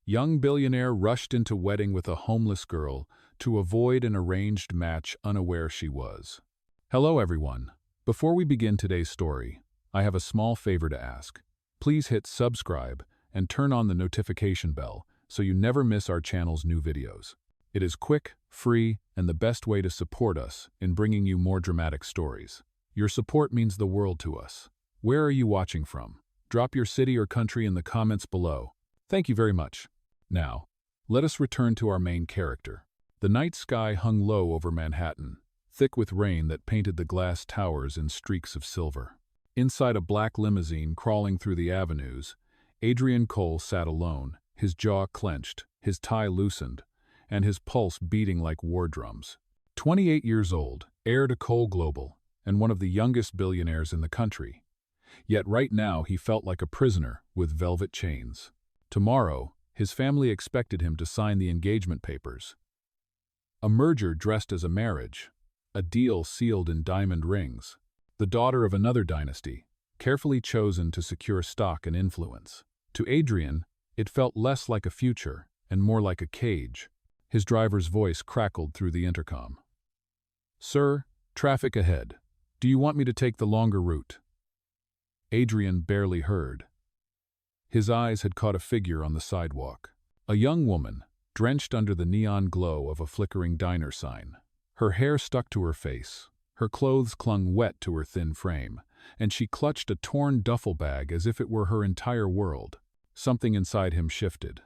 Young billionaire rushed into wedding with a homeless girl to avoid an arranged match unaware she was. Hello everyone. Before we begin today's story, I have a small favor to ask. Please hit subscribe and turn on the notification bell so you never miss our channel's new videos. It is quick, free, and the best way to support us in bringing you more dramatic stories. Your support means the world to us. Where are you watching from? Drop your city or country in the comments below. Thank you very much. Now, let us return to our main character. The night sky hung low over Manhattan, thick with rain that painted the glass towers in streaks of silver. Inside a black limousine crawling through the avenues, Adrian Cole sat alone, his jaw clenched, his tie loosened, and his pulse beating like war drums. 28 years old, heir to Cole Global, and one of the youngest billionaires in the country. Yet right now he felt like a prisoner with velvet chains. Tomorrow, his family expected him to sign the engagement papers. A merger dressed as a marriage, a deal sealed in diamond rings, the daughter of another dynasty, carefully chosen to secure stock and influence. To Adrian, it felt less like a future and more like a cage. His driver's voice crackled through the intercom. "Sir, traffic ahead. Do you want me to take the longer route?" Adrian barely heard. His eyes had caught a figure on the sidewalk. A young woman, drenched under the neon glow of a flickering diner sign. Her hair stuck to her face, her clothes clung wet to her thin frame, and she clutched a torn duffel bag as if it were her entire world. Something inside him shifted.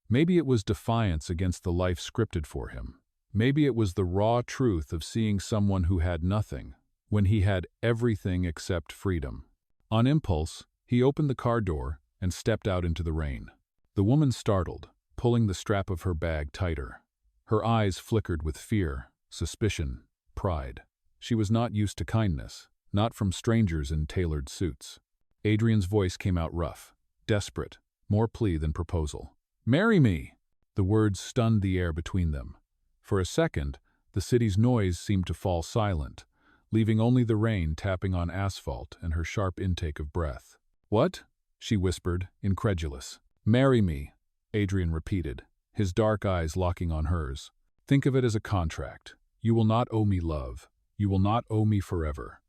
Maybe it was defiance against the life scripted for him. Maybe it was the raw truth of seeing someone who had nothing, when he had everything except freedom. On impulse, he opened the car door and stepped out into the rain. The woman startled, pulling the strap of her bag tighter. Her eyes flickered with fear, suspicion, pride. She was not used to kindness, not from strangers in tailored suits. Adrian's voice came out rough, desperate, more plea than proposal. "Marry me!" The words stunned the air between them. For a second, the city's noise seemed to fall silent, leaving only the rain tapping on asphalt and her sharp intake of breath. "What?" she whispered, incredulous. "Marry me," Adrian repeated, his dark eyes locking on hers. "Think of it as a contract. You will not owe me love. You will not owe me forever.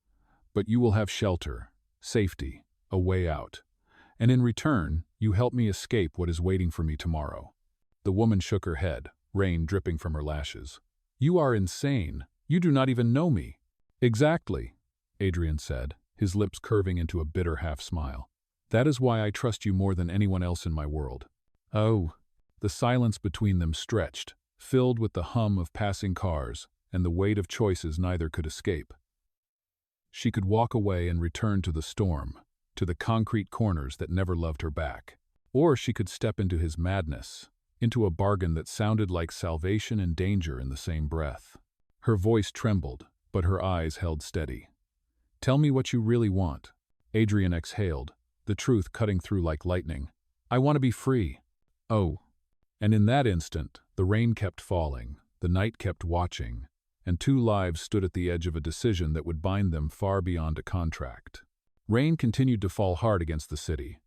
But you will have shelter, safety, a way out. And in return, you help me escape what is waiting for me tomorrow." The woman shook her head, rain dripping from her lashes. "You are insane. You do not even know me." "Exactly," Adrian said, his lips curving into a bitter half-smile. "That is why I trust you more than anyone else in my world." "Oh." The silence between them stretched, filled with the hum of passing cars and the weight of choices neither could escape. She could walk away and return to the storm, to the concrete corners that never loved her back. Or she could step into his madness, into a bargain that sounded like salvation and danger in the same breath. Her voice trembled, but her eyes held steady. "Tell me what you really want." Adrian exhaled, the truth cutting through like lightning. "I want to be free." "Oh." And in that instant, the rain kept falling, the night kept watching, and two lives stood at the edge of a decision that would bind them far beyond a contract. Rain continued to fall hard against the city,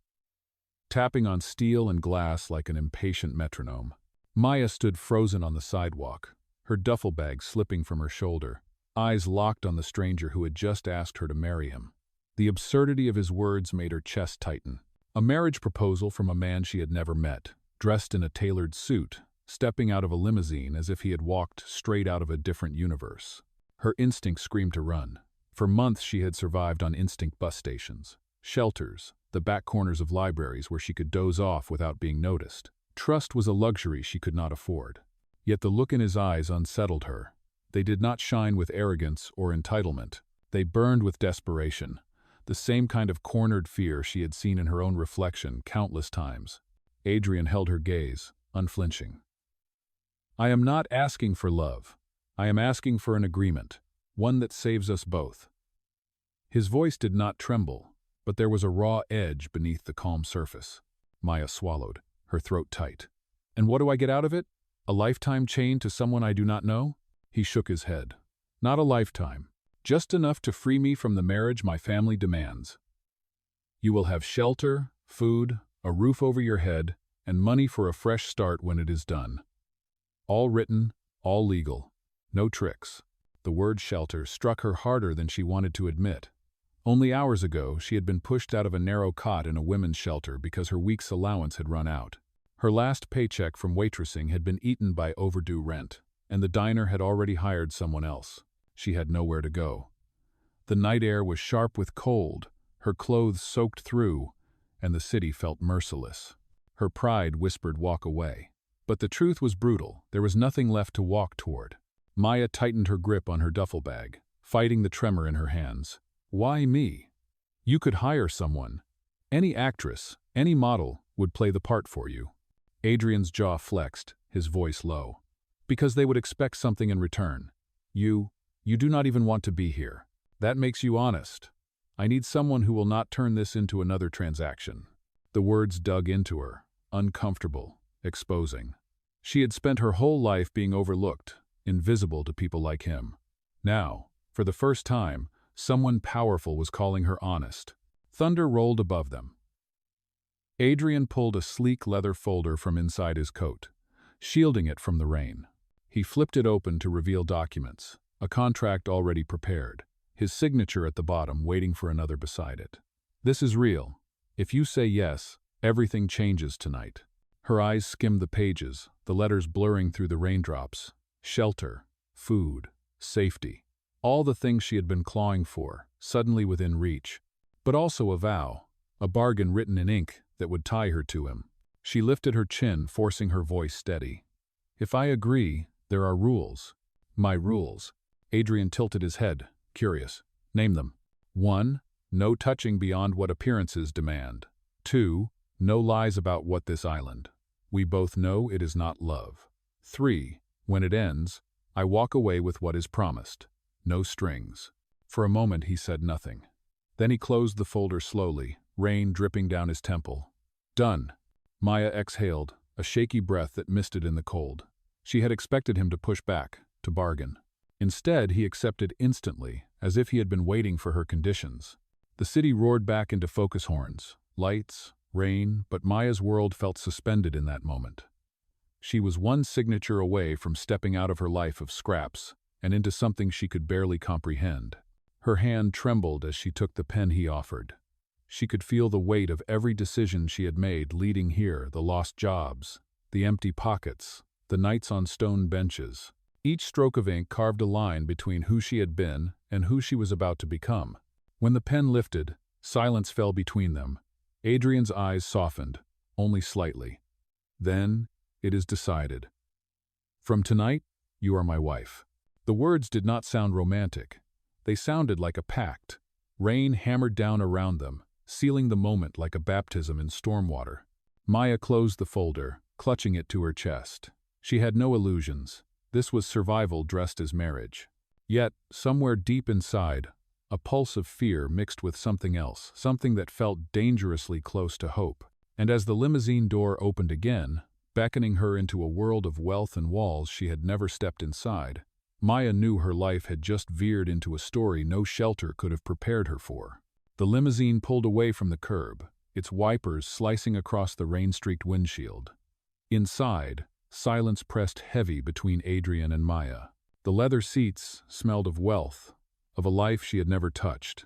tapping on steel and glass like an impatient metronome. Maya stood frozen on the sidewalk, her duffel bag slipping from her shoulder, eyes locked on the stranger who had just asked her to marry him. The absurdity of his words made her chest tighten. A marriage proposal from a man she had never met, dressed in a tailored suit, stepping out of a limousine as if he had walked straight out of a different universe. Her instinct screamed to run. For months she had survived on instinct bus stations, shelters, the back corners of libraries where she could doze off without being noticed. Trust was a luxury she could not afford. Yet the look in his eyes unsettled her. They did not shine with arrogance or entitlement. They burned with desperation, the same kind of cornered fear she had seen in her own reflection countless times. Adrian held her gaze, unflinching. "I am not asking for love. I am asking for an agreement, one that saves us both." His voice did not tremble, but there was a raw edge beneath the calm surface. Maya swallowed, her throat tight. "And what do I get out of it? A lifetime chained to someone I do not know?" He shook his head. "Not a lifetime. Just enough to free me from the marriage my family demands. You will have shelter, food, a roof over your head, and money for a fresh start when it is done. All written, all legal. No tricks. The word shelter struck her harder than she wanted to admit. Only hours ago, she had been pushed out of a narrow cot in a women's shelter because her week's allowance had run out. Her last paycheck from waitressing had been eaten by overdue rent, and the diner had already hired someone else. She had nowhere to go. The night air was sharp with cold, her clothes soaked through, and the city felt merciless. Her pride whispered walk away. But the truth was brutal. There was nothing left to walk toward. Maya tightened her grip on her duffel bag, fighting the tremor in her hands. Why me? You could hire someone. Any actress, any model, would play the part for you. Adrian's jaw flexed, his voice low. Because they would expect something in return. You do not even want to be here. That makes you honest. I need someone who will not turn this into another transaction. The words dug into her, uncomfortable, exposing. She had spent her whole life being overlooked, invisible to people like him. Now, for the first time, someone powerful was calling her honest. Thunder rolled above them. Adrian pulled a sleek leather folder from inside his coat, shielding it from the rain. He flipped it open to reveal documents, a contract already prepared, his signature at the bottom waiting for another beside it. This is real. If you say yes, everything changes tonight. Her eyes skimmed the pages, the letters blurring through the raindrops. Shelter, food, safety. All the things she had been clawing for, suddenly within reach. But also a vow, a bargain written in ink that would tie her to him. She lifted her chin, forcing her voice steady. If I agree, there are rules. My rules. Adrian tilted his head, curious. Name them. 1. No touching beyond what appearances demand. 2. No lies about what this island. We both know it is not love. 3. When it ends, I walk away with what is promised. No strings. For a moment he said nothing. Then he closed the folder slowly, rain dripping down his temple. Done. Maya exhaled, a shaky breath that misted in the cold. She had expected him to push back, to bargain. Instead, he accepted instantly, as if he had been waiting for her conditions. The city roared back into focus horns, lights, rain, but Maya's world felt suspended in that moment. She was one signature away from stepping out of her life of scraps and into something she could barely comprehend. Her hand trembled as she took the pen he offered. She could feel the weight of every decision she had made leading here, the lost jobs, the empty pockets, the nights on stone benches. Each stroke of ink carved a line between who she had been and who she was about to become. When the pen lifted, silence fell between them. Adrian's eyes softened, only slightly. Then, it is decided. From tonight, you are my wife. The words did not sound romantic. They sounded like a pact. Rain hammered down around them, sealing the moment like a baptism in stormwater. Maya closed the folder, clutching it to her chest. She had no illusions. This was survival dressed as marriage. Yet, somewhere deep inside, a pulse of fear mixed with something else, something that felt dangerously close to hope. And as the limousine door opened again, beckoning her into a world of wealth and walls she had never stepped inside, Maya knew her life had just veered into a story no shelter could have prepared her for. The limousine pulled away from the curb, its wipers slicing across the rain-streaked windshield. Inside, silence pressed heavy between Adrian and Maya. The leather seats smelled of wealth, of a life she had never touched.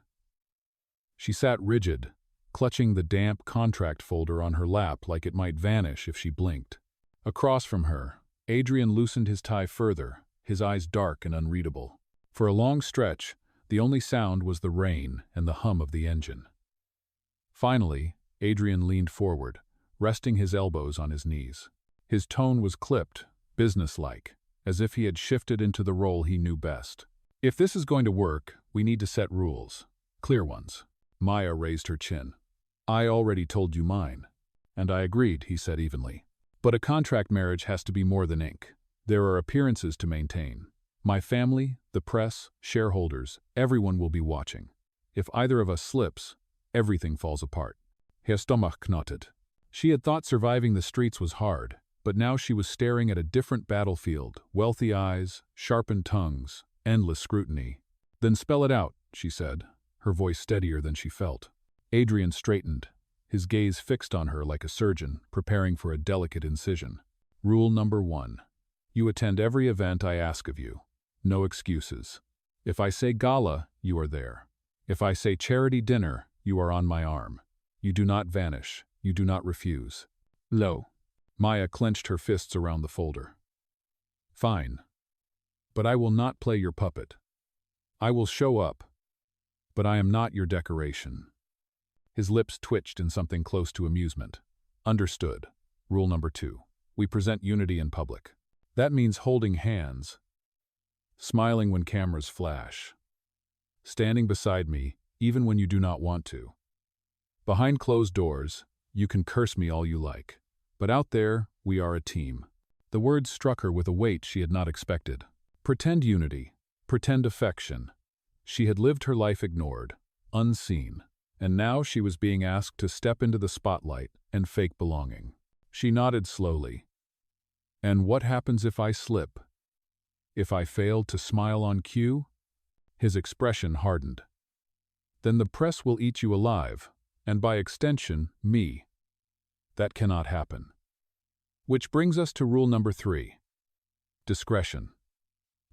She sat rigid, clutching the damp contract folder on her lap like it might vanish if she blinked. Across from her, Adrian loosened his tie further, his eyes dark and unreadable. For a long stretch, the only sound was the rain and the hum of the engine. Finally, Adrian leaned forward, resting his elbows on his knees. His tone was clipped, businesslike, as if he had shifted into the role he knew best. If this is going to work, we need to set rules. Clear ones. Maya raised her chin. I already told you mine. And I agreed, he said evenly. But a contract marriage has to be more than ink. There are appearances to maintain. My family, the press, shareholders, everyone will be watching. If either of us slips, everything falls apart. Her stomach knotted. She had thought surviving the streets was hard, but now she was staring at a different battlefield, wealthy eyes, sharpened tongues, endless scrutiny. Then spell it out, she said, her voice steadier than she felt. Adrian straightened, his gaze fixed on her like a surgeon preparing for a delicate incision. Rule number 1. You attend every event I ask of you. No excuses. If I say gala, you are there. If I say charity dinner, you are on my arm. You do not vanish. You do not refuse. Lo. Maya clenched her fists around the folder. Fine. But I will not play your puppet. I will show up. But I am not your decoration. His lips twitched in something close to amusement. Understood. Rule number 2. We present unity in public. That means holding hands, smiling when cameras flash, standing beside me even when you do not want to. Behind closed doors, you can curse me all you like. But out there, we are a team. The words struck her with a weight she had not expected. Pretend unity. Pretend affection. She had lived her life ignored, unseen, and now she was being asked to step into the spotlight and fake belonging. She nodded slowly. And what happens if I slip? If I fail to smile on cue? His expression hardened. Then the press will eat you alive, and by extension, me. That cannot happen. Which brings us to rule number 3. Discretion.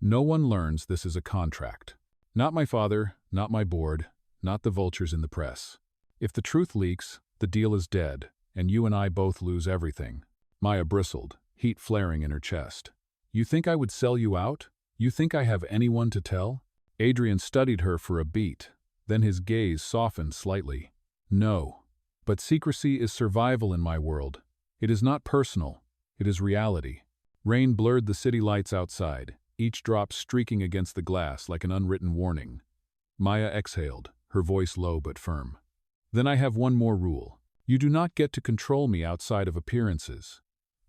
No one learns this is a contract. Not my father, not my board, not the vultures in the press. If the truth leaks, the deal is dead, and you and I both lose everything. Maya bristled, heat flaring in her chest. You think I would sell you out? You think I have anyone to tell? Adrian studied her for a beat, then his gaze softened slightly. No. But secrecy is survival in my world. It is not personal. It is reality. Rain blurred the city lights outside, each drop streaking against the glass like an unwritten warning. Maya exhaled, her voice low but firm. Then I have one more rule. You do not get to control me outside of appearances.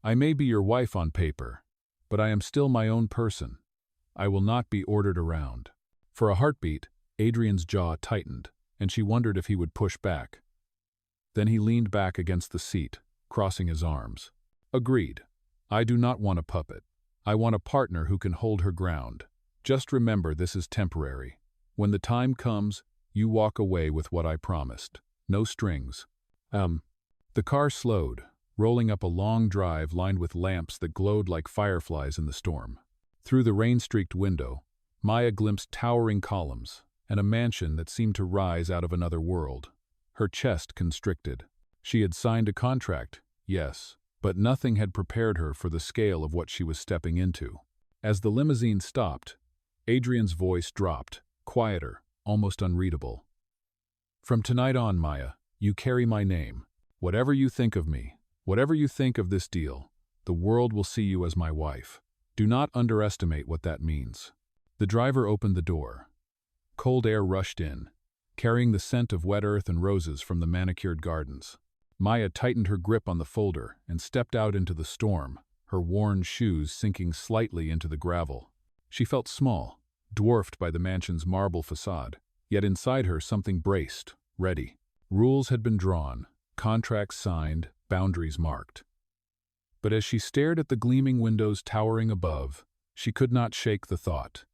I may be your wife on paper, but I am still my own person. I will not be ordered around. For a heartbeat, Adrian's jaw tightened, and she wondered if he would push back. Then he leaned back against the seat, crossing his arms. Agreed. I do not want a puppet. I want a partner who can hold her ground. Just remember this is temporary. When the time comes, you walk away with what I promised. No strings. The car slowed, rolling up a long drive lined with lamps that glowed like fireflies in the storm. Through the rain-streaked window, Maya glimpsed towering columns and a mansion that seemed to rise out of another world. Her chest constricted. She had signed a contract, yes, but nothing had prepared her for the scale of what she was stepping into. As the limousine stopped, Adrian's voice dropped, quieter, almost unreadable. From tonight on, Maya, you carry my name. Whatever you think of me, whatever you think of this deal, the world will see you as my wife. Do not underestimate what that means. The driver opened the door. Cold air rushed in, carrying the scent of wet earth and roses from the manicured gardens. Maya tightened her grip on the folder and stepped out into the storm, her worn shoes sinking slightly into the gravel. She felt small, dwarfed by the mansion's marble facade, yet inside her something braced, ready. Rules had been drawn, contracts signed, boundaries marked. But as she stared at the gleaming windows towering above, she could not shake the thought.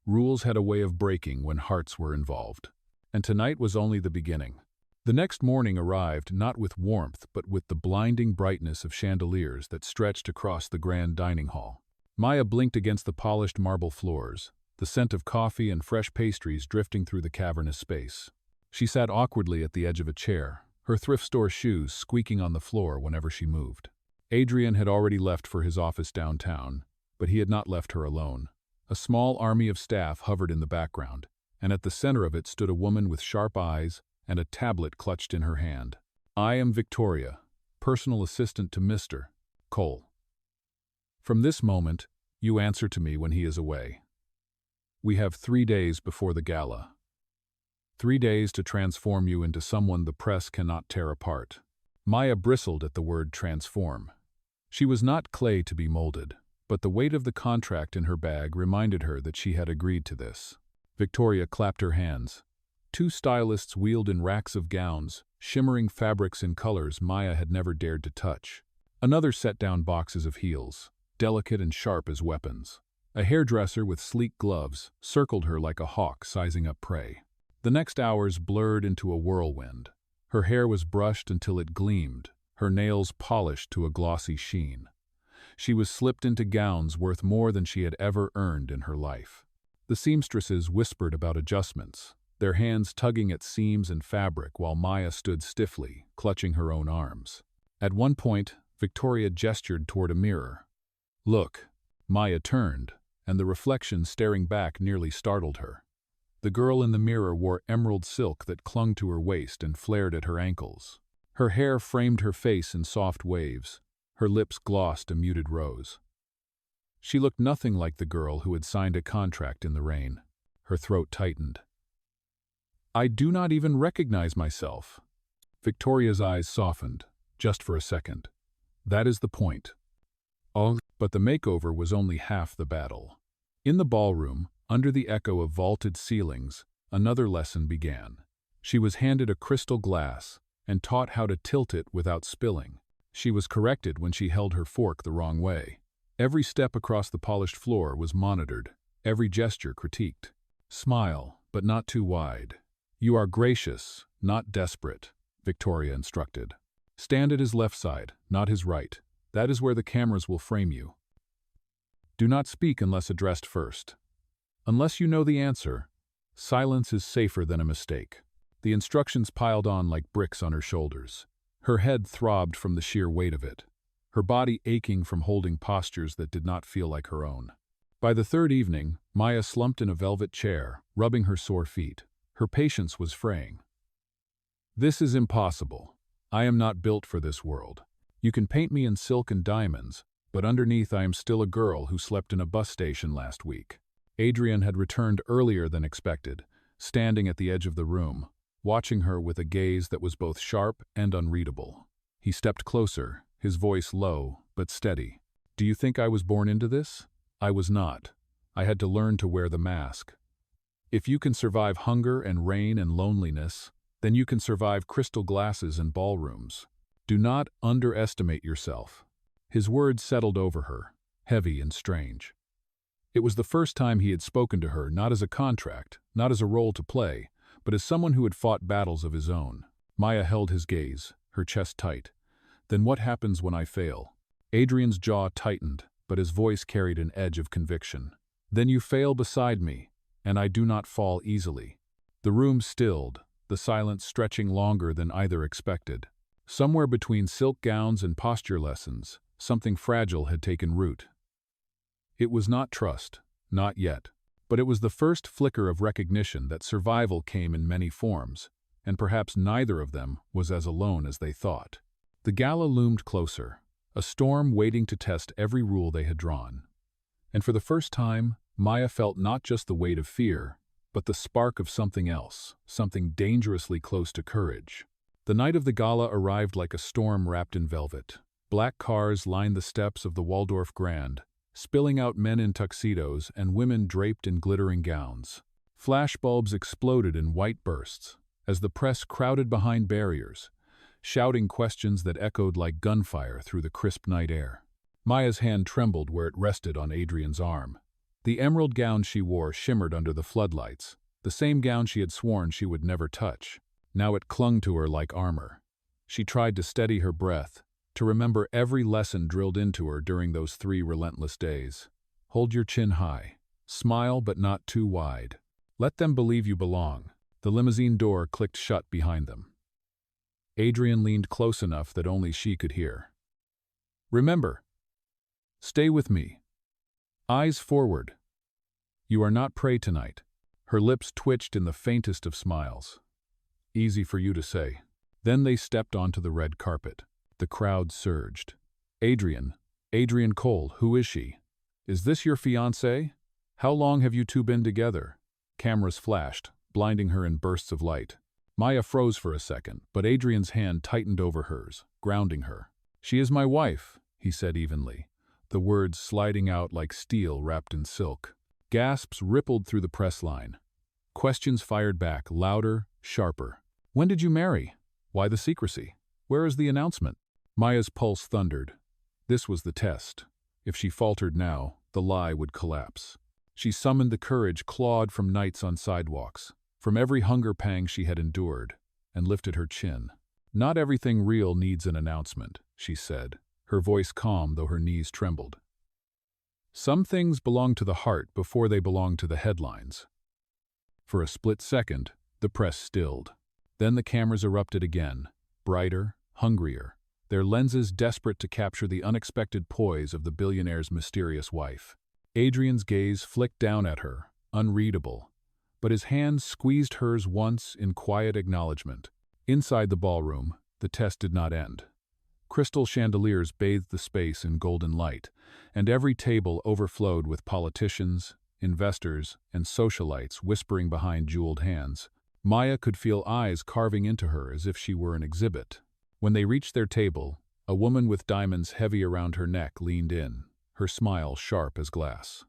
Rules had a way of breaking when hearts were involved, and tonight was only the beginning. The next morning arrived not with warmth but with the blinding brightness of chandeliers that stretched across the grand dining hall. Maya blinked against the polished marble floors, the scent of coffee and fresh pastries drifting through the cavernous space. She sat awkwardly at the edge of a chair, her thrift store shoes squeaking on the floor whenever she moved. Adrian had already left for his office downtown, but he had not left her alone. A small army of staff hovered in the background, and at the center of it stood a woman with sharp eyes and a tablet clutched in her hand. I am Victoria, personal assistant to Mr. Cole. From this moment, you answer to me when he is away. We have 3 days before the gala. 3 days to transform you into someone the press cannot tear apart. Maya bristled at the word transform. She was not clay to be molded, but the weight of the contract in her bag reminded her that she had agreed to this. Victoria clapped her hands. 2 stylists wheeled in racks of gowns, shimmering fabrics in colors Maya had never dared to touch. Another set down boxes of heels, delicate and sharp as weapons. A hairdresser with sleek gloves circled her like a hawk sizing up prey. The next hours blurred into a whirlwind. Her hair was brushed until it gleamed, her nails polished to a glossy sheen. She was slipped into gowns worth more than she had ever earned in her life. The seamstresses whispered about adjustments, their hands tugging at seams and fabric while Maya stood stiffly, clutching her own arms. At one point, Victoria gestured toward a mirror. "Look." Maya turned, and the reflection staring back nearly startled her. The girl in the mirror wore emerald silk that clung to her waist and flared at her ankles. Her hair framed her face in soft waves, her lips glossed a muted rose. She looked nothing like the girl who had signed a contract in the rain. Her throat tightened. "I do not even recognize myself." Victoria's eyes softened, just for a second. "That is the point." Oh, but the makeover was only half the battle. In the ballroom, under the echo of vaulted ceilings, another lesson began. She was handed a crystal glass and taught how to tilt it without spilling. She was corrected when she held her fork the wrong way. Every step across the polished floor was monitored, every gesture critiqued. "Smile, but not too wide. You are gracious, not desperate," Victoria instructed. "Stand at his left side, not his right. That is where the cameras will frame you. Do not speak unless addressed first. Unless you know the answer, silence is safer than a mistake." The instructions piled on like bricks on her shoulders. Her head throbbed from the sheer weight of it, her body aching from holding postures that did not feel like her own. By the third evening, Maya slumped in a velvet chair, rubbing her sore feet. Her patience was fraying. "This is impossible. I am not built for this world. You can paint me in silk and diamonds, but underneath I am still a girl who slept in a bus station last week." Adrian had returned earlier than expected, standing at the edge of the room, watching her with a gaze that was both sharp and unreadable. He stepped closer, his voice low but steady. "Do you think I was born into this? I was not. I had to learn to wear the mask. If you can survive hunger and rain and loneliness, then you can survive crystal glasses and ballrooms. Do not underestimate yourself." His words settled over her, heavy and strange. It was the first time he had spoken to her not as a contract, not as a role to play, but as someone who had fought battles of his own. Maya held his gaze, her chest tight. "Then what happens when I fail?" Adrian's jaw tightened, but his voice carried an edge of conviction. "Then you fail beside me, and I do not fall easily." The room stilled, the silence stretching longer than either expected. Somewhere between silk gowns and posture lessons, something fragile had taken root. It was not trust, not yet, but it was the first flicker of recognition that survival came in many forms, and perhaps neither of them was as alone as they thought. The gala loomed closer, a storm waiting to test every rule they had drawn. And for the first time, Maya felt not just the weight of fear, but the spark of something else, something dangerously close to courage. The night of the gala arrived like a storm wrapped in velvet. Black cars lined the steps of the Waldorf Grand, spilling out men in tuxedos and women draped in glittering gowns. Flashbulbs exploded in white bursts, as the press crowded behind barriers, shouting questions that echoed like gunfire through the crisp night air. Maya's hand trembled where it rested on Adrian's arm. The emerald gown she wore shimmered under the floodlights, the same gown she had sworn she would never touch. Now it clung to her like armor. She tried to steady her breath, to remember every lesson drilled into her during those 3 relentless days. Hold your chin high. Smile but not too wide. Let them believe you belong. The limousine door clicked shut behind them. Adrian leaned close enough that only she could hear. "Remember. Stay with me. Eyes forward. You are not prey tonight." Her lips twitched in the faintest of smiles. "Easy for you to say." Then they stepped onto the red carpet. The crowd surged. Adrian Cole, who is she? Is this your fiancé? How long have you two been together?" Cameras flashed, blinding her in bursts of light. Maya froze for a second, but Adrian's hand tightened over hers, grounding her. "She is my wife," he said evenly, the words sliding out like steel wrapped in silk. Gasps rippled through the press line. Questions fired back, louder, sharper. "When did you marry? Why the secrecy? Where is the announcement?" Maya's pulse thundered. This was the test. If she faltered now, the lie would collapse. She summoned the courage clawed from nights on sidewalks, from every hunger pang she had endured, and lifted her chin. Not everything real needs an announcement, she said, her voice calm though her knees trembled. Some things belong to the heart before they belong to the headlines. For a split second, the press stilled. Then the cameras erupted again, brighter, hungrier, their lenses desperate to capture the unexpected poise of the billionaire's mysterious wife. Adrian's gaze flicked down at her, unreadable, but his hand squeezed hers once in quiet acknowledgement. Inside the ballroom, the test did not end. Crystal chandeliers bathed the space in golden light, and every table overflowed with politicians, investors, and socialites whispering behind jeweled hands. Maya could feel eyes carving into her as if she were an exhibit. When they reached their table, a woman with diamonds heavy around her neck leaned in, her smile sharp as glass.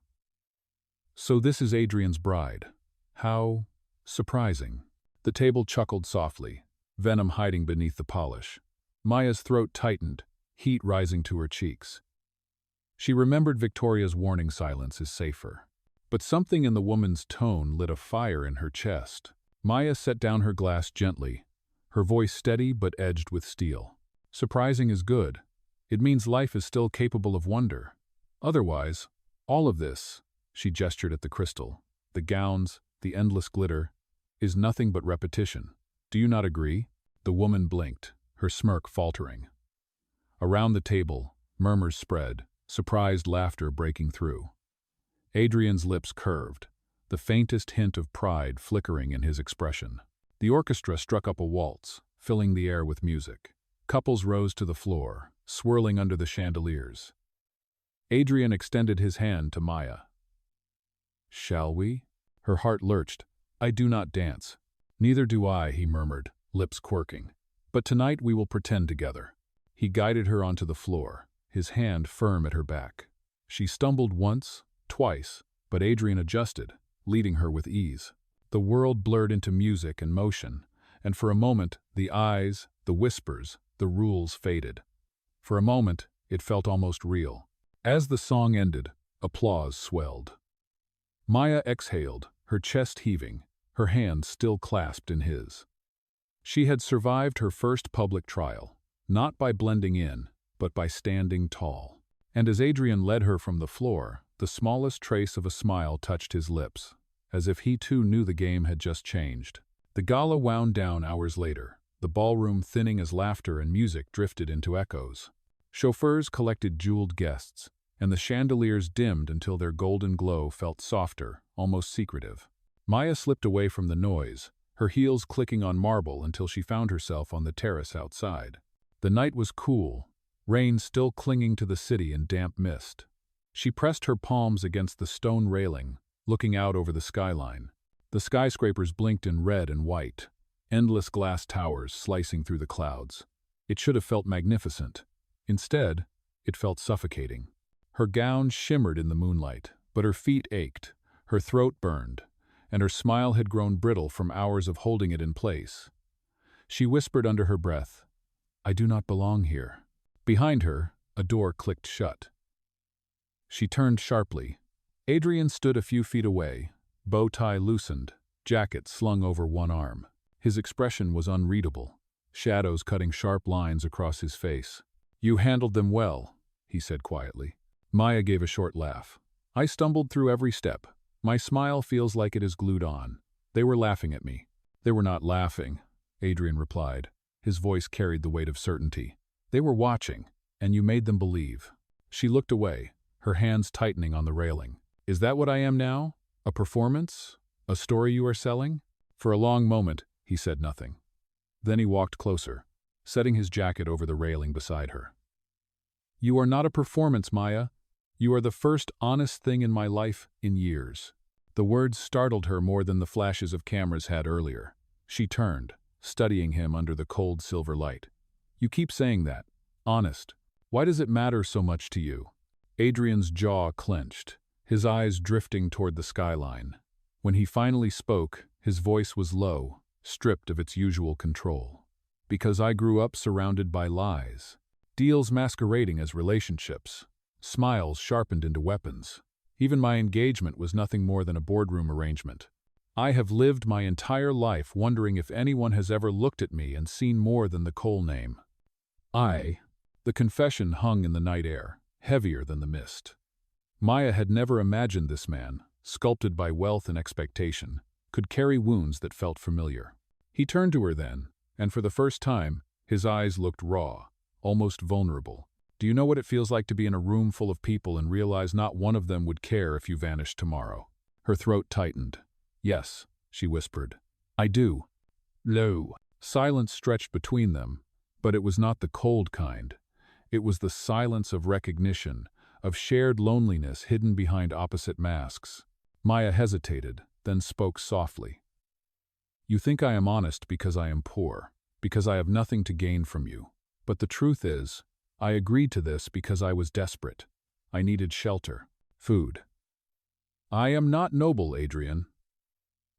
"So this is Adrian's bride. How surprising." The table chuckled softly, venom hiding beneath the polish. Maya's throat tightened, heat rising to her cheeks. She remembered Victoria's warning silence is safer. But something in the woman's tone lit a fire in her chest. Maya set down her glass gently, her voice steady but edged with steel. "Surprising is good. It means life is still capable of wonder. Otherwise, all of this," she gestured at the crystal, "the gowns, the endless glitter, is nothing but repetition. Do you not agree?" The woman blinked, her smirk faltering. Around the table, murmurs spread, surprised laughter breaking through. Adrian's lips curved, the faintest hint of pride flickering in his expression. The orchestra struck up a waltz, filling the air with music. Couples rose to the floor, swirling under the chandeliers. Adrian extended his hand to Maya. "Shall we?" Her heart lurched. "I do not dance." "Neither do I," he murmured, lips quirking. "But tonight we will pretend together." He guided her onto the floor, his hand firm at her back. She stumbled once, twice, but Adrian adjusted, leading her with ease. The world blurred into music and motion, and for a moment the eyes, the whispers, the rules faded. For a moment it felt almost real. As the song ended, applause swelled. Maya exhaled, her chest heaving, her hands still clasped in his. She had survived her first public trial, not by blending in, but by standing tall. And as Adrian led her from the floor, the smallest trace of a smile touched his lips, as if he too knew the game had just changed. The gala wound down hours later, the ballroom thinning as laughter and music drifted into echoes. Chauffeurs collected jeweled guests, and the chandeliers dimmed until their golden glow felt softer, almost secretive. Maya slipped away from the noise, her heels clicking on marble until she found herself on the terrace outside. The night was cool, rain still clinging to the city in damp mist. She pressed her palms against the stone railing, looking out over the skyline. The skyscrapers blinked in red and white, endless glass towers slicing through the clouds. It should have felt magnificent. Instead, it felt suffocating. Her gown shimmered in the moonlight, but her feet ached, her throat burned, and her smile had grown brittle from hours of holding it in place. She whispered under her breath, "I do not belong here." Behind her, a door clicked shut. She turned sharply. Adrian stood a few feet away, bow tie loosened, jacket slung over one arm. His expression was unreadable, shadows cutting sharp lines across his face. "You handled them well," he said quietly. Maya gave a short laugh. "I stumbled through every step. My smile feels like it is glued on. They were laughing at me." "They were not laughing," Adrian replied. His voice carried the weight of certainty. "They were watching, and you made them believe." She looked away, her hands tightening on the railing. "Is that what I am now? A performance? A story you are selling?" For a long moment, he said nothing. Then he walked closer, setting his jacket over the railing beside her. "You are not a performance, Maya. You are the first honest thing in my life in years." The words startled her more than the flashes of cameras had earlier. She turned, studying him under the cold silver light. "You keep saying that. Honest. Why does it matter so much to you?" Adrian's jaw clenched, his eyes drifting toward the skyline. When he finally spoke, his voice was low, stripped of its usual control. "Because I grew up surrounded by lies. Deals masquerading as relationships. Smiles sharpened into weapons. Even my engagement was nothing more than a boardroom arrangement. I have lived my entire life wondering if anyone has ever looked at me and seen more than the Cole name. The confession hung in the night air, heavier than the mist. Maya had never imagined this man, sculpted by wealth and expectation, could carry wounds that felt familiar. He turned to her then, and for the first time, his eyes looked raw, almost vulnerable. Do you know what it feels like to be in a room full of people and realize not one of them would care if you vanished tomorrow? Her throat tightened. Yes, she whispered. I do. No. Silence stretched between them, but it was not the cold kind. It was the silence of recognition, of shared loneliness hidden behind opposite masks. Maya hesitated, then spoke softly. You think I am honest because I am poor, because I have nothing to gain from you. But the truth is, I agreed to this because I was desperate. I needed shelter, food. I am not noble, Adrian.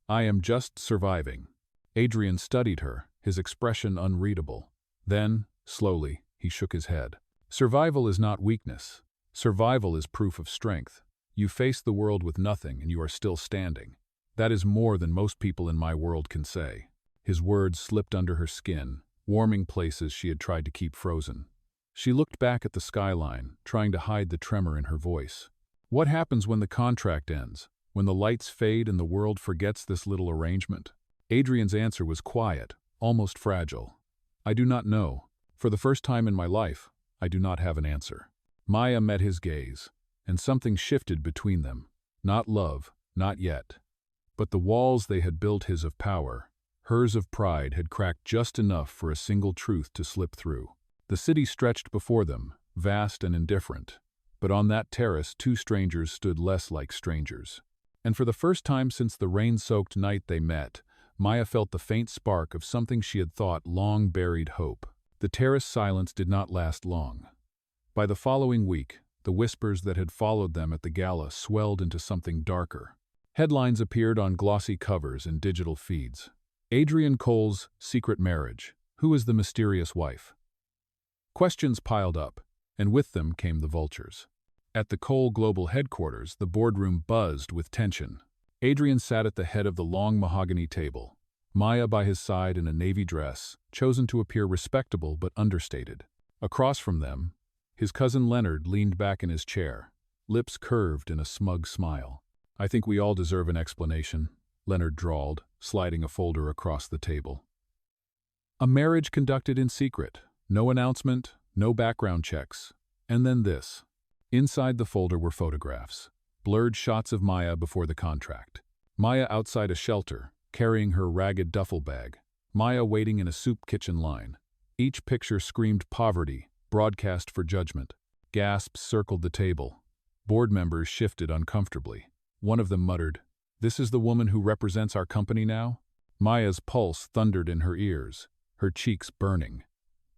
I am just surviving. Adrian studied her, his expression unreadable. Then, slowly, he shook his head. Survival is not weakness. Survival is proof of strength. You face the world with nothing and you are still standing. That is more than most people in my world can say. His words slipped under her skin, warming places she had tried to keep frozen. She looked back at the skyline, trying to hide the tremor in her voice. What happens when the contract ends, when the lights fade and the world forgets this little arrangement? Adrian's answer was quiet, almost fragile. I do not know. For the first time in my life, I do not have an answer. Maya met his gaze, and something shifted between them. Not love, not yet. But the walls they had built, his of power, hers of pride, had cracked just enough for a single truth to slip through. The city stretched before them, vast and indifferent. But on that terrace, two strangers stood less like strangers. And for the first time since the rain-soaked night they met, Maya felt the faint spark of something she had thought long buried hope. The terrace silence did not last long. By the following week, the whispers that had followed them at the gala swelled into something darker. Headlines appeared on glossy covers and digital feeds. Adrian Cole's secret marriage. Who is the mysterious wife? Questions piled up, and with them came the vultures. At the Cole Global headquarters, the boardroom buzzed with tension. Adrian sat at the head of the long mahogany table, Maya by his side in a navy dress, chosen to appear respectable but understated. Across from them, his cousin Leonard leaned back in his chair, lips curved in a smug smile. I think we all deserve an explanation, Leonard drawled, sliding a folder across the table. A marriage conducted in secret. No announcement, no background checks. And then this. Inside the folder were photographs. Blurred shots of Maya before the contract. Maya outside a shelter, carrying her ragged duffel bag. Maya waiting in a soup kitchen line. Each picture screamed poverty, broadcast for judgment. Gasps circled the table. Board members shifted uncomfortably. One of them muttered, "This is the woman who represents our company now?" Maya's pulse thundered in her ears, her cheeks burning.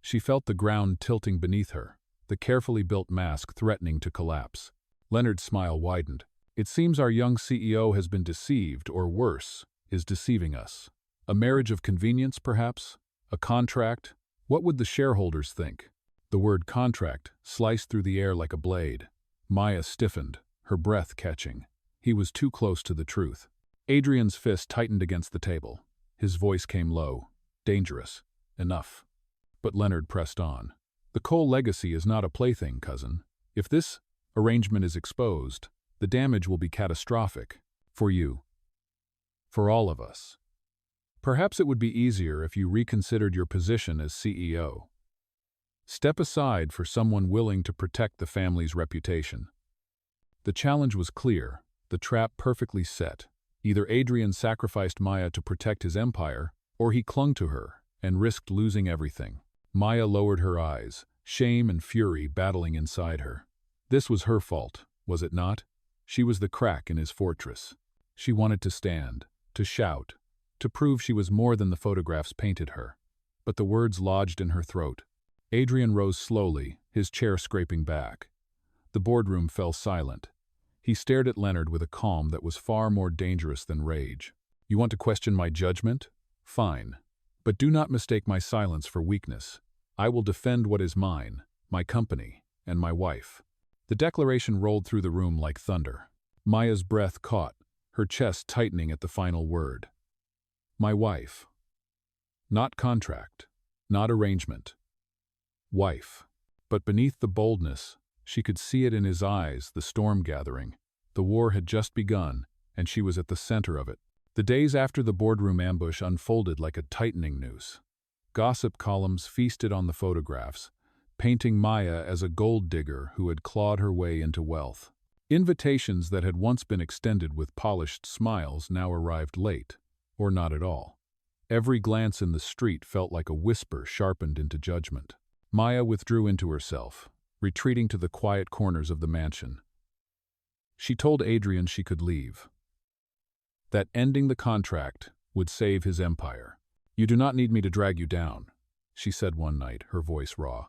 She felt the ground tilting beneath her, the carefully built mask threatening to collapse. Leonard's smile widened. It seems our young CEO has been deceived, or worse, is deceiving us. A marriage of convenience, perhaps? A contract? What would the shareholders think? The word contract sliced through the air like a blade. Maya stiffened, her breath catching. He was too close to the truth. Adrian's fist tightened against the table. His voice came low. Dangerous. Enough. But Leonard pressed on. The Cole legacy is not a plaything, cousin. If this arrangement is exposed, the damage will be catastrophic. For you. For all of us. Perhaps it would be easier if you reconsidered your position as CEO. Step aside for someone willing to protect the family's reputation. The challenge was clear, the trap perfectly set. Either Adrian sacrificed Maya to protect his empire, or he clung to her and risked losing everything. Maya lowered her eyes, shame and fury battling inside her. This was her fault, was it not? She was the crack in his fortress. She wanted to stand, to shout, to prove she was more than the photographs painted her. But the words lodged in her throat. Adrian rose slowly, his chair scraping back. The boardroom fell silent. He stared at Leonard with a calm that was far more dangerous than rage. You want to question my judgment? Fine. But do not mistake my silence for weakness. I will defend what is mine, my company, and my wife. The declaration rolled through the room like thunder. Maya's breath caught, her chest tightening at the final word. My wife. Not contract. Not arrangement. Wife. But beneath the boldness, she could see it in his eyes, the storm gathering. The war had just begun, and she was at the center of it. The days after the boardroom ambush unfolded like a tightening noose. Gossip columns feasted on the photographs, painting Maya as a gold digger who had clawed her way into wealth. Invitations that had once been extended with polished smiles now arrived late, or not at all. Every glance in the street felt like a whisper sharpened into judgment. Maya withdrew into herself, retreating to the quiet corners of the mansion. She told Adrian she could leave, that ending the contract would save his empire. You do not need me to drag you down, she said one night, her voice raw.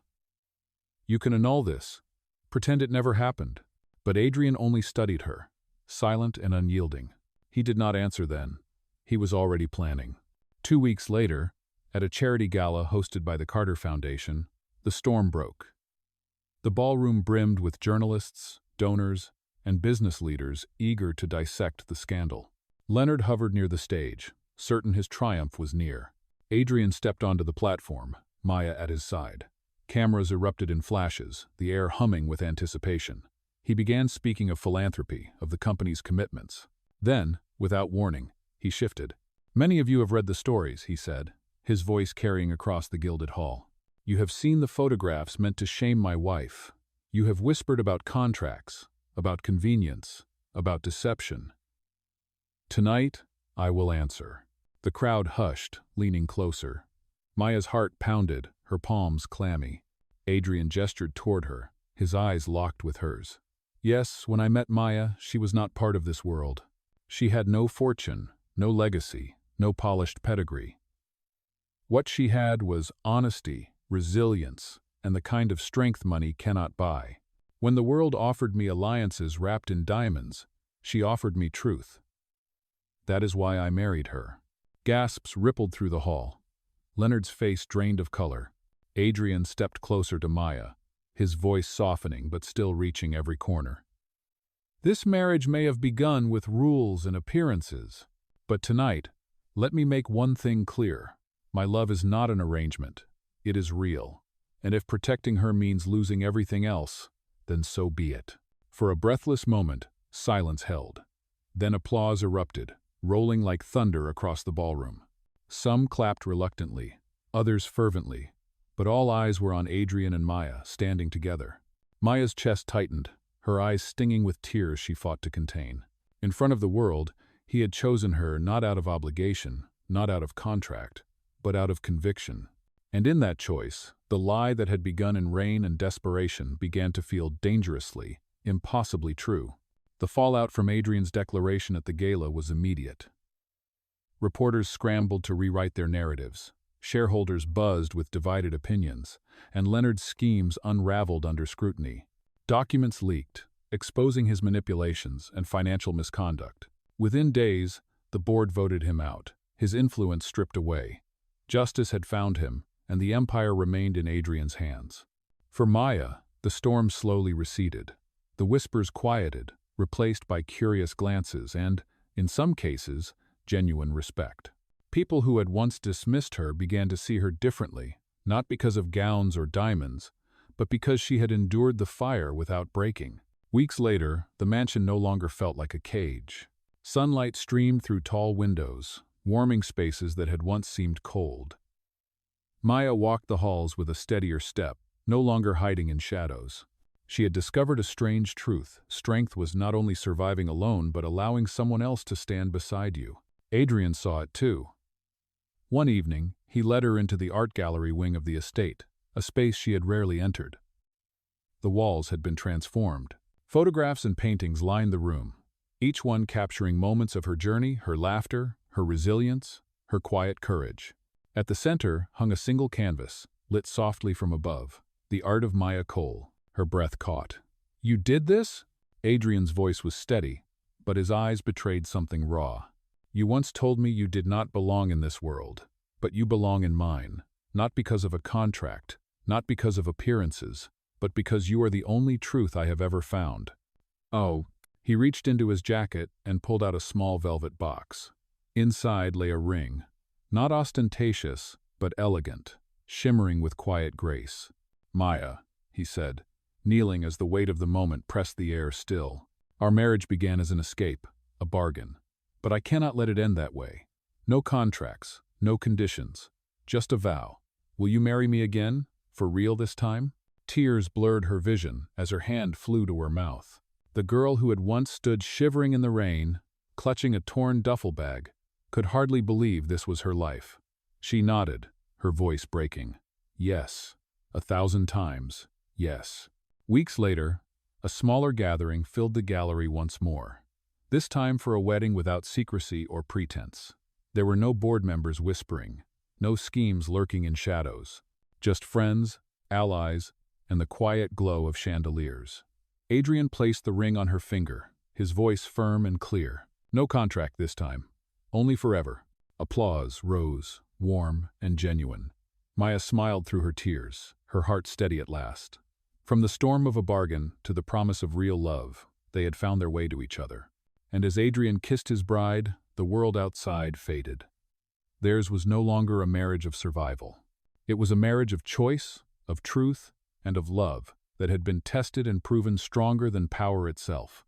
You can annul this, pretend it never happened. But Adrian only studied her, silent and unyielding. He did not answer then. He was already planning. 2 weeks later, at a charity gala hosted by the Carter Foundation, the storm broke. The ballroom brimmed with journalists, donors, and business leaders eager to dissect the scandal. Leonard hovered near the stage, certain his triumph was near. Adrian stepped onto the platform, Maya at his side. Cameras erupted in flashes, the air humming with anticipation. He began speaking of philanthropy, of the company's commitments. Then, without warning, he shifted. Many of you have read the stories, he said, his voice carrying across the gilded hall. You have seen the photographs meant to shame my wife. You have whispered about contracts, about convenience, about deception. Tonight, I will answer. The crowd hushed, leaning closer. Maya's heart pounded, her palms clammy. Adrian gestured toward her, his eyes locked with hers. Yes, when I met Maya, she was not part of this world. She had no fortune, no legacy, no polished pedigree. What she had was honesty, resilience, and the kind of strength money cannot buy. When the world offered me alliances wrapped in diamonds, she offered me truth. That is why I married her. Gasps rippled through the hall. Leonard's face drained of color. Adrian stepped closer to Maya, his voice softening but still reaching every corner. This marriage may have begun with rules and appearances, but tonight, let me make one thing clear. My love is not an arrangement. It is real. And if protecting her means losing everything else, then so be it. For a breathless moment, silence held. Then applause erupted, rolling like thunder across the ballroom. Some clapped reluctantly, others fervently, but all eyes were on Adrian and Maya, standing together. Maya's chest tightened, her eyes stinging with tears she fought to contain. In front of the world, he had chosen her not out of obligation, not out of contract, but out of conviction. And in that choice, the lie that had begun in rain and desperation began to feel dangerously, impossibly true. The fallout from Adrian's declaration at the gala was immediate. Reporters scrambled to rewrite their narratives. Shareholders buzzed with divided opinions, and Leonard's schemes unraveled under scrutiny. Documents leaked, exposing his manipulations and financial misconduct. Within days, the board voted him out, his influence stripped away. Justice had found him, and the empire remained in Adrian's hands. For Maya, the storm slowly receded. The whispers quieted, replaced by curious glances and, in some cases, genuine respect. People who had once dismissed her began to see her differently, not because of gowns or diamonds, but because she had endured the fire without breaking. Weeks later, the mansion no longer felt like a cage. Sunlight streamed through tall windows, warming spaces that had once seemed cold. Maya walked the halls with a steadier step, no longer hiding in shadows. She had discovered a strange truth. Strength was not only surviving alone, but allowing someone else to stand beside you. Adrian saw it too. One evening, he led her into the art gallery wing of the estate, a space she had rarely entered. The walls had been transformed. Photographs and paintings lined the room, each one capturing moments of her journey, her laughter, her resilience, her quiet courage. At the center hung a single canvas, lit softly from above, the art of Maya Cole. Her breath caught. You did this? Adrian's voice was steady, but his eyes betrayed something raw. You once told me you did not belong in this world, but you belong in mine, not because of a contract, not because of appearances, but because you are the only truth I have ever found. Oh, He reached into his jacket and pulled out a small velvet box. Inside lay a ring, not ostentatious, but elegant, shimmering with quiet grace. "Maya," he said, kneeling as the weight of the moment pressed the air still. "Our marriage began as an escape, a bargain. But I cannot let it end that way. No contracts, no conditions, just a vow. Will you marry me again, for real this time?" Tears blurred her vision as her hand flew to her mouth. The girl who had once stood shivering in the rain, clutching a torn duffel bag, could hardly believe this was her life. She nodded, her voice breaking. "Yes. 1,000 times, yes." Weeks later, a smaller gathering filled the gallery once more. This time for a wedding without secrecy or pretense. There were no board members whispering, no schemes lurking in shadows. Just friends, allies, and the quiet glow of chandeliers. Adrian placed the ring on her finger, his voice firm and clear. "No contract this time. Only forever." Applause rose, warm and genuine. Maya smiled through her tears, her heart steady at last. From the storm of a bargain to the promise of real love, they had found their way to each other. And as Adrian kissed his bride, the world outside faded. Theirs was no longer a marriage of survival. It was a marriage of choice, of truth, and of love that had been tested and proven stronger than power itself.